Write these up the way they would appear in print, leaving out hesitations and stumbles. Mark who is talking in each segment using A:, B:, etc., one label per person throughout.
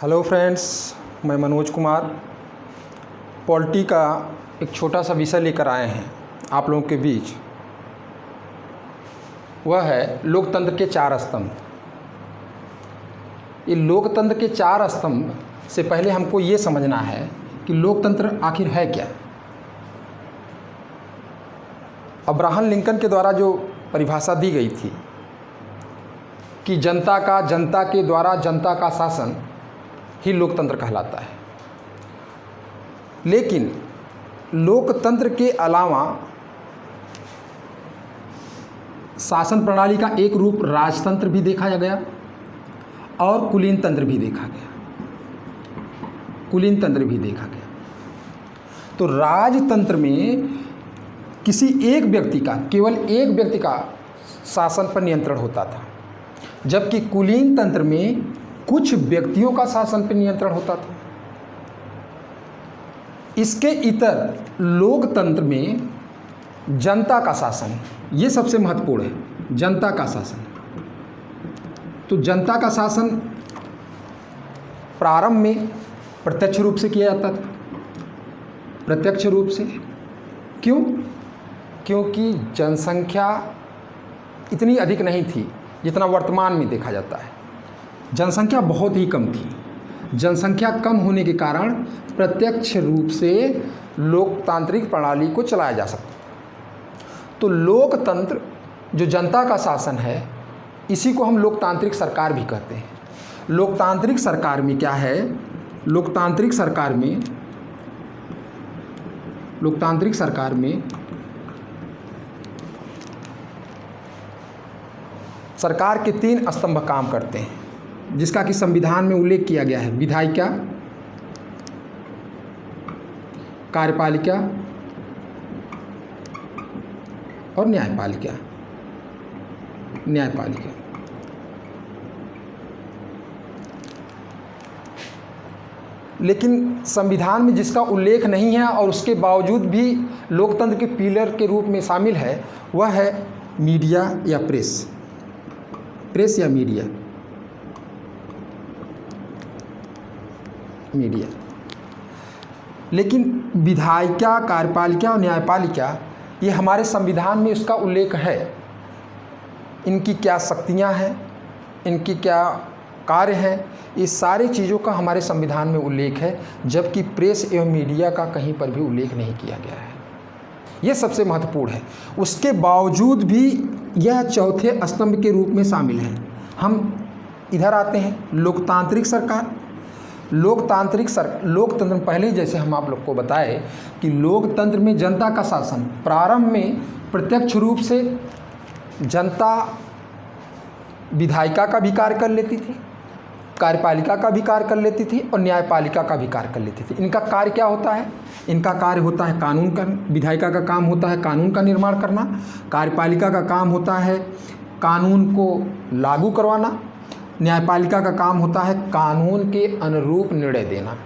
A: Hello friends, मैं Manoj Kumar polity का एक छोटा सा विषय लेकर आए हैं आप लोगों के बीच। वह है लोकतंत्र के चार स्तंभ। ये लोकतंत्र के चार स्तंभ से पहले हमको ये समझना है कि लोकतंत्र आखिर है क्या। अब्राहम लिंकन के द्वारा जो परिभाषा दी गई थी कि जनता के द्वारा जनता का शासन ही लोकतंत्र कहलाता है, लेकिन लोकतंत्र के अलावा शासन प्रणाली का एक रूप राजतंत्र भी देखा गया और कुलीन तंत्र भी देखा गया। तो राजतंत्र में किसी एक व्यक्ति का, केवल एक व्यक्ति का शासन पर नियंत्रण होता था, जबकि कुलीन तंत्र में कुछ व्यक्तियों का शासन पर नियंत्रण होता था। इसके इतर लोकतंत्र में जनता का शासन, ये सबसे महत्वपूर्ण है। जनता का शासन, तो जनता का शासन प्रारंभ में प्रत्यक्ष रूप से किया जाता था। प्रत्यक्ष रूप से क्यों? क्योंकि जनसंख्या इतनी अधिक नहीं थी जितना वर्तमान में देखा जाता है। जनसंख्या बहुत ही कम थी। जनसंख्या कम होने के कारण प्रत्यक्ष रूप से लोकतांत्रिक प्रणाली को चलाया जा सकता था। तो लोकतंत्र जो जनता का शासन है, इसी को हम लोकतांत्रिक सरकार भी कहते हैं। लोकतांत्रिक सरकार में क्या है? लोकतांत्रिक सरकार में सरकार के तीन स्तंभ काम करते हैं, जिसका कि संविधान में उल्लेख किया गया है। विधायिका, कार्यपालिका और न्यायपालिका। लेकिन संविधान में जिसका उल्लेख नहीं है और उसके बावजूद भी लोकतंत्र के पिलर के रूप में शामिल है, वह है मीडिया या प्रेस या मीडिया। लेकिन विधायिका, कार्यपालिका और न्यायपालिका, ये हमारे संविधान में उसका उल्लेख है। इनकी क्या शक्तियां हैं, इनकी क्या कार्य हैं, ये सारी चीज़ों का हमारे संविधान में उल्लेख है, जबकि प्रेस एवं मीडिया का कहीं पर भी उल्लेख नहीं किया गया है। ये सबसे महत्वपूर्ण है। उसके बावजूद भी यह चौथे स्तंभ के रूप में शामिल है। हम इधर आते हैं, लोकतांत्रिक सरकार। लोकतंत्र में पहले ही जैसे हम आप लोग को बताए कि लोकतंत्र में जनता का शासन प्रारंभ में प्रत्यक्ष रूप से जनता विधायिका का भी कार्य कर लेती थी, कार्यपालिका का भी कार्य कर लेती थी और न्यायपालिका का भी कार्य कर लेती थी। इनका कार्य क्या होता है? इनका कार्य होता है कानून का। विधायिका का काम होता है कानून का निर्माण करना, कार्यपालिका का काम होता है कानून को लागू करवाना, न्यायपालिका का काम होता है कानून के अनुरूप निर्णय देना।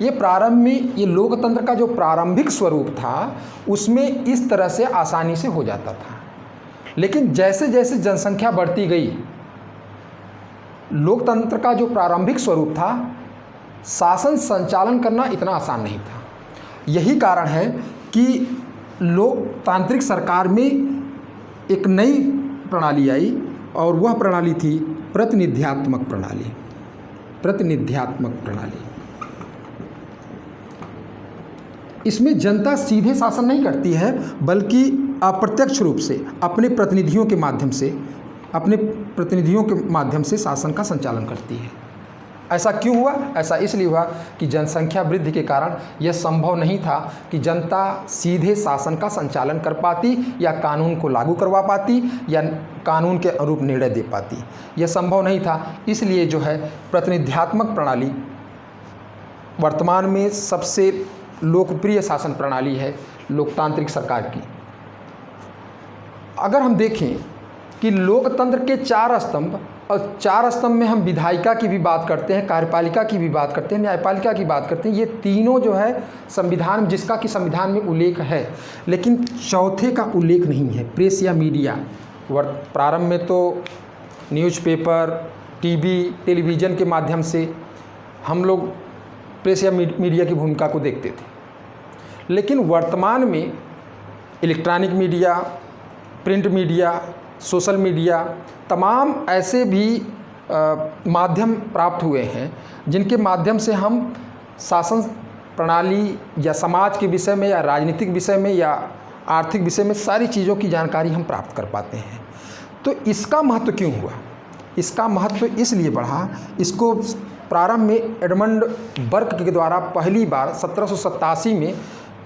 A: ये प्रारंभ में, ये लोकतंत्र का जो प्रारंभिक स्वरूप था, उसमें इस तरह से आसानी से हो जाता था। लेकिन जैसे जैसे जनसंख्या बढ़ती गई, लोकतंत्र का जो प्रारंभिक स्वरूप था, शासन संचालन करना इतना आसान नहीं था। यही कारण है कि लोकतांत्रिक सरकार में एक नई प्रणाली आई और वह प्रणाली थी प्रतिनिध्यात्मक प्रणाली। इसमें जनता सीधे शासन नहीं करती है, बल्कि अप्रत्यक्ष रूप से अपने प्रतिनिधियों के माध्यम से शासन का संचालन करती है। ऐसा क्यों हुआ? ऐसा इसलिए हुआ कि जनसंख्या वृद्धि के कारण यह संभव नहीं था कि जनता सीधे शासन का संचालन कर पाती या कानून को लागू करवा पाती या कानून के अनुरूप निर्णय दे पाती। यह संभव नहीं था। इसलिए जो है प्रतिनिध्यात्मक प्रणाली वर्तमान में सबसे लोकप्रिय शासन प्रणाली है लोकतांत्रिक सरकार की। अगर हम देखें कि लोकतंत्र के चार स्तंभ, और चार स्तंभ में हम विधायिका की भी बात करते हैं, कार्यपालिका की भी बात करते हैं, न्यायपालिका की बात करते हैं। ये तीनों जो है संविधान, जिसका कि संविधान में उल्लेख है, लेकिन चौथे का उल्लेख नहीं है, प्रेस या मीडिया। प्रारंभ में तो न्यूज़पेपर, टीवी, टेलीविज़न के माध्यम से हम लोग प्रेस या मीडिया की भूमिका को देखते थे। लेकिन वर्तमान में electronic media, print media, social media, तमाम ऐसे भी माध्यम प्राप्त हुए हैं जिनके माध्यम से हम शासन प्रणाली या समाज के विषय में या राजनीतिक विषय में या आर्थिक विषय में सारी चीज़ों की जानकारी हम प्राप्त कर पाते हैं। तो इसका महत्व क्यों हुआ? इसका महत्व इसलिए बढ़ा, इसको प्रारंभ में एडमंड बर्क के द्वारा पहली बार 1787 में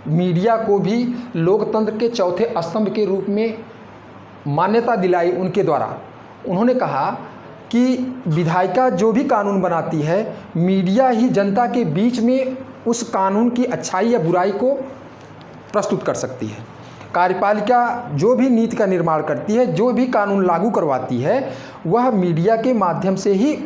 A: मीडिया को भी लोकतंत्र के चौथे स्तंभ के रूप में मान्यता दिलाई उनके द्वारा। उन्होंने कहा कि विधायिका जो भी कानून बनाती है, मीडिया ही जनता के बीच में उस कानून की अच्छाई या बुराई को प्रस्तुत कर सकती है। कार्यपालिका जो भी नीति का निर्माण करती है, जो भी कानून लागू करवाती है, वह मीडिया के माध्यम से ही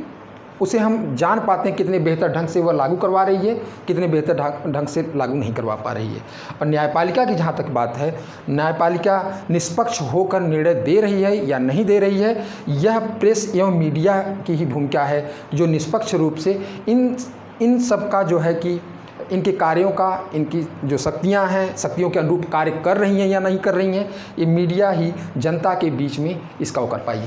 A: उसे हम जान पाते हैं कितने बेहतर ढंग से वह लागू करवा रही है, कितने बेहतर ढंग से लागू नहीं करवा पा रही है। और न्यायपालिका की जहाँ तक बात है, न्यायपालिका निष्पक्ष होकर निर्णय दे रही है या नहीं दे रही है, यह प्रेस एवं मीडिया की ही भूमिका है जो निष्पक्ष रूप से इन सब का जो है कि इनके कार्यों का, इनकी जो शक्तियाँ हैं, शक्तियों के अनुरूप कार्य कर रही हैं या नहीं कर रही हैं, ये मीडिया ही जनता के बीच में इसका वो कर पाई।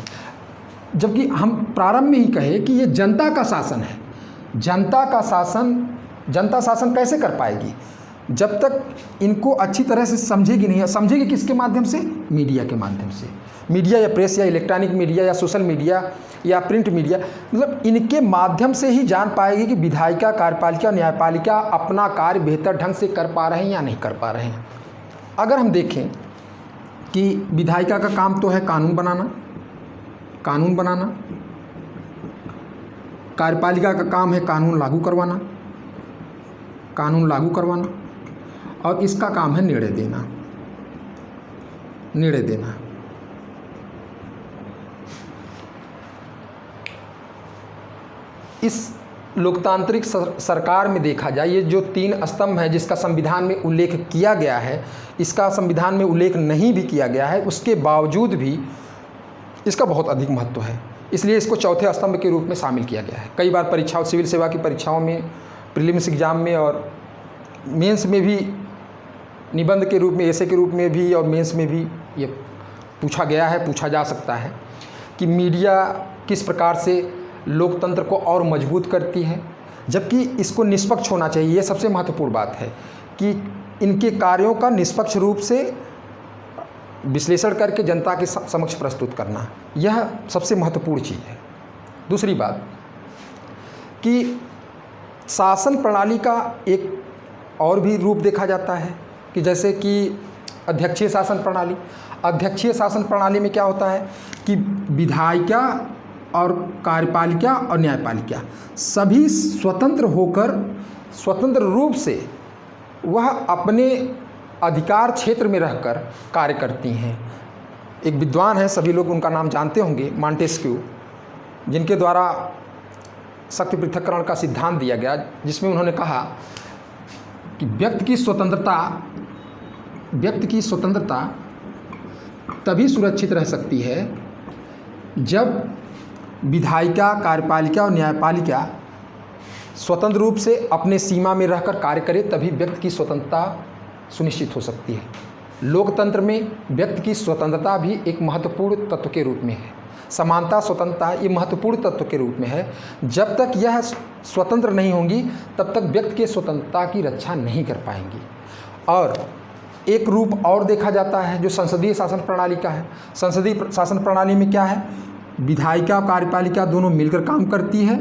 A: जबकि हम प्रारंभ में ही कहे कि ये जनता का शासन है। जनता शासन कैसे कर पाएगी? जब तक इनको अच्छी तरह से समझेगी नहीं। समझेगी किसके माध्यम से? मीडिया के माध्यम से। मीडिया या प्रेस या इलेक्ट्रॉनिक मीडिया या सोशल मीडिया या प्रिंट मीडिया, मतलब इनके माध्यम से ही जान पाएगी कि विधायिका, कार्यपालिका, न्यायपालिका अपना कार्य बेहतर ढंग से कर पा रहे हैं या नहीं कर पा रहे हैं। अगर हम देखें कि विधायिका का काम तो है कानून बनाना, कार्यपालिका का काम है कानून लागू करवाना, और इसका काम है निर्णय देना। इस लोकतांत्रिक सरकार में देखा जाए, ये जो 3 स्तंभ है जिसका संविधान में उल्लेख किया गया है, इसका संविधान में उल्लेख नहीं भी किया गया है, उसके बावजूद भी इसका बहुत अधिक महत्व है। इसलिए इसको चौथे स्तंभ के रूप में शामिल किया गया है। कई बार परीक्षाओं, सिविल सेवा की परीक्षाओं में, प्रीलिम्स एग्जाम में और मेंस में भी, निबंध के रूप में, एसे के रूप में भी और मेंस में भी ये पूछा गया है, पूछा जा सकता है कि मीडिया किस प्रकार से लोकतंत्र को और मजबूत करती है, जबकि इसको निष्पक्ष होना चाहिए। ये सबसे महत्वपूर्ण बात है कि इनके कार्यों का निष्पक्ष रूप से विश्लेषण करके जनता के समक्ष प्रस्तुत करना, यह सबसे महत्वपूर्ण चीज़ है। दूसरी बात कि शासन प्रणाली का एक और भी रूप देखा जाता है कि जैसे कि अध्यक्षीय शासन प्रणाली में क्या होता है कि विधायिका और कार्यपालिका और न्यायपालिका सभी स्वतंत्र रूप से वह अपने अधिकार क्षेत्र में रहकर कार्य करती हैं। एक विद्वान है, सभी लोग उनका नाम जानते होंगे, मॉन्टेस्क्यू, जिनके द्वारा शक्ति पृथक्करण का सिद्धांत दिया गया, जिसमें उन्होंने कहा कि व्यक्ति की स्वतंत्रता तभी सुरक्षित रह सकती है जब विधायिका, कार्यपालिका और न्यायपालिका स्वतंत्र रूप से अपने सीमा में रहकर कार्य करे, तभी व्यक्ति की स्वतंत्रता सुनिश्चित हो सकती है। लोकतंत्र में व्यक्ति की स्वतंत्रता भी एक महत्वपूर्ण तत्व के रूप में है। समानता, स्वतंत्रता ये महत्वपूर्ण तत्व के रूप में है। जब तक यह स्वतंत्र नहीं होंगी, तब तक व्यक्ति की स्वतंत्रता की रक्षा नहीं कर पाएंगी। और एक रूप और देखा जाता है जो संसदीय शासन प्रणाली का है। संसदीय शासन प्रणाली में क्या है? विधायिका और कार्यपालिका दोनों मिलकर काम करती है,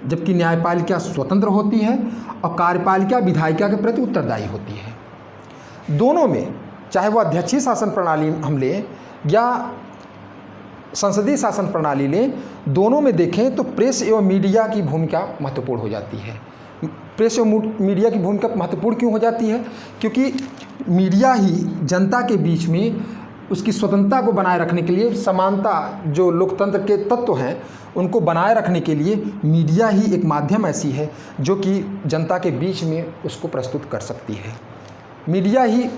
A: जबकि न्यायपालिका स्वतंत्र होती है और कार्यपालिका विधायिका के प्रति उत्तरदायी होती है। दोनों में, चाहे वो अध्यक्षीय शासन प्रणाली हम लें या संसदीय शासन प्रणाली लें, दोनों में देखें तो प्रेस एवं मीडिया की भूमिका महत्वपूर्ण हो जाती है। प्रेस एवं मीडिया की भूमिका महत्वपूर्ण क्यों हो जाती है? क्योंकि मीडिया ही जनता के बीच में उसकी स्वतंत्रता को बनाए रखने के लिए, समानता जो लोकतंत्र के तत्व हैं उनको बनाए रखने के लिए मीडिया ही एक माध्यम ऐसी है जो कि जनता के बीच में उसको प्रस्तुत कर सकती है। मीडिया ही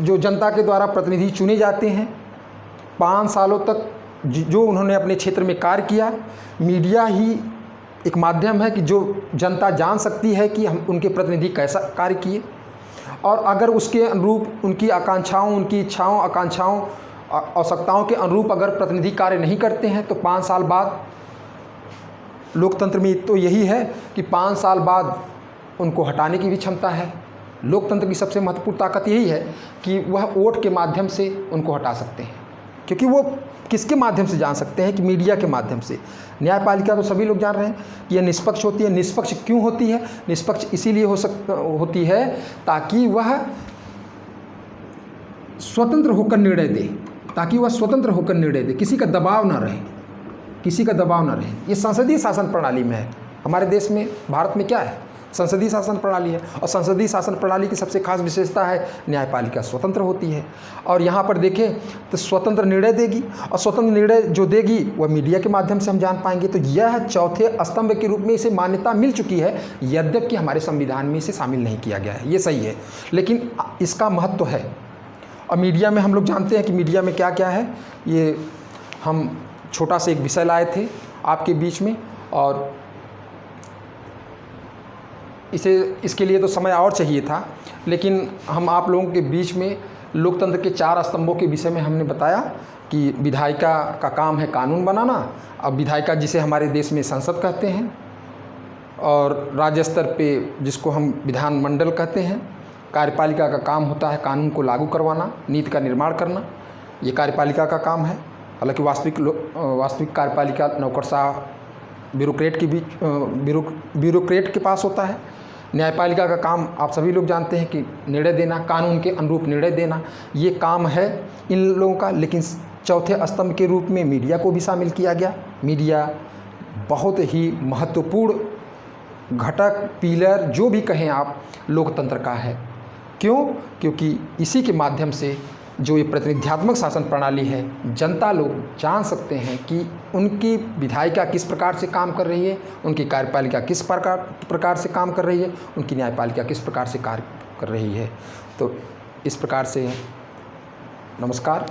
A: जो जनता के द्वारा प्रतिनिधि चुने जाते हैं, 5 सालों तक जो उन्होंने अपने क्षेत्र में कार्य किया, मीडिया ही एक माध्यम है कि जो जनता जान सकती है कि हम उनके प्रतिनिधि कैसा कार्य किए, और अगर उसके अनुरूप उनकी आकांक्षाओं, उनकी इच्छाओं, आकांक्षाओं, आवश्यकताओं के अनुरूप अगर प्रतिनिधि कार्य नहीं करते हैं तो 5 साल बाद, लोकतंत्र में तो यही है कि 5 साल बाद उनको हटाने की भी क्षमता है। लोकतंत्र की सबसे महत्वपूर्ण ताकत यही है कि वह वोट के माध्यम से उनको हटा सकते हैं, क्योंकि वो किसके माध्यम से जान सकते हैं कि मीडिया के माध्यम से। न्यायपालिका तो सभी लोग जान रहे हैं कि यह निष्पक्ष होती है। निष्पक्ष क्यों होती है? निष्पक्ष इसीलिए होती है ताकि वह स्वतंत्र होकर निर्णय दे, ताकि वह स्वतंत्र होकर निर्णय दे, किसी का दबाव ना रहे, किसी का दबाव ना रहे। ये संसदीय शासन प्रणाली में है। हमारे देश में, भारत में क्या है? संसदीय शासन प्रणाली है, और संसदीय शासन प्रणाली की सबसे खास विशेषता है न्यायपालिका स्वतंत्र होती है। और यहाँ पर देखें तो स्वतंत्र निर्णय देगी, और स्वतंत्र निर्णय जो देगी वह मीडिया के माध्यम से हम जान पाएंगे। तो यह चौथे स्तंभ के रूप में इसे मान्यता मिल चुकी है, यद्यपि हमारे संविधान में इसे शामिल नहीं किया गया है। ये सही है, लेकिन इसका महत्व है। और मीडिया में हम लोग जानते हैं कि मीडिया में क्या क्या है। ये हम छोटा सा एक विषय लाए थे आपके बीच में, और इसके लिए तो समय और चाहिए था, लेकिन हम आप लोगों के बीच में लोकतंत्र के 4 स्तंभों के विषय में हमने बताया कि विधायिका का काम है कानून बनाना। अब विधायिका जिसे हमारे देश में संसद कहते हैं, और राज्य स्तर पे जिसको हम विधानमंडल कहते हैं। कार्यपालिका का काम होता है कानून को लागू करवाना, नीति का निर्माण करना, ये कार्यपालिका का काम है। हालांकि वास्तविक कार्यपालिका नौकरशाह ब्यूरोक्रेट के पास होता है। न्यायपालिका का काम आप सभी लोग जानते हैं कि निर्णय देना, कानून के अनुरूप निर्णय देना, ये काम है इन लोगों का। लेकिन चौथे स्तंभ के रूप में मीडिया को भी शामिल किया गया। मीडिया बहुत ही महत्वपूर्ण घटक, पिलर, जो भी कहें आप, लोकतंत्र का है। क्यों? क्योंकि इसी के माध्यम से जो ये प्रतिनिध्यात्मक शासन प्रणाली है, जनता लोग जान सकते हैं कि उनकी विधायिका किस प्रकार से काम कर रही है, उनकी कार्यपालिका किस प्रकार से काम कर रही है, उनकी न्यायपालिका किस प्रकार से कार्य कर रही है। तो इस प्रकार से नमस्कार।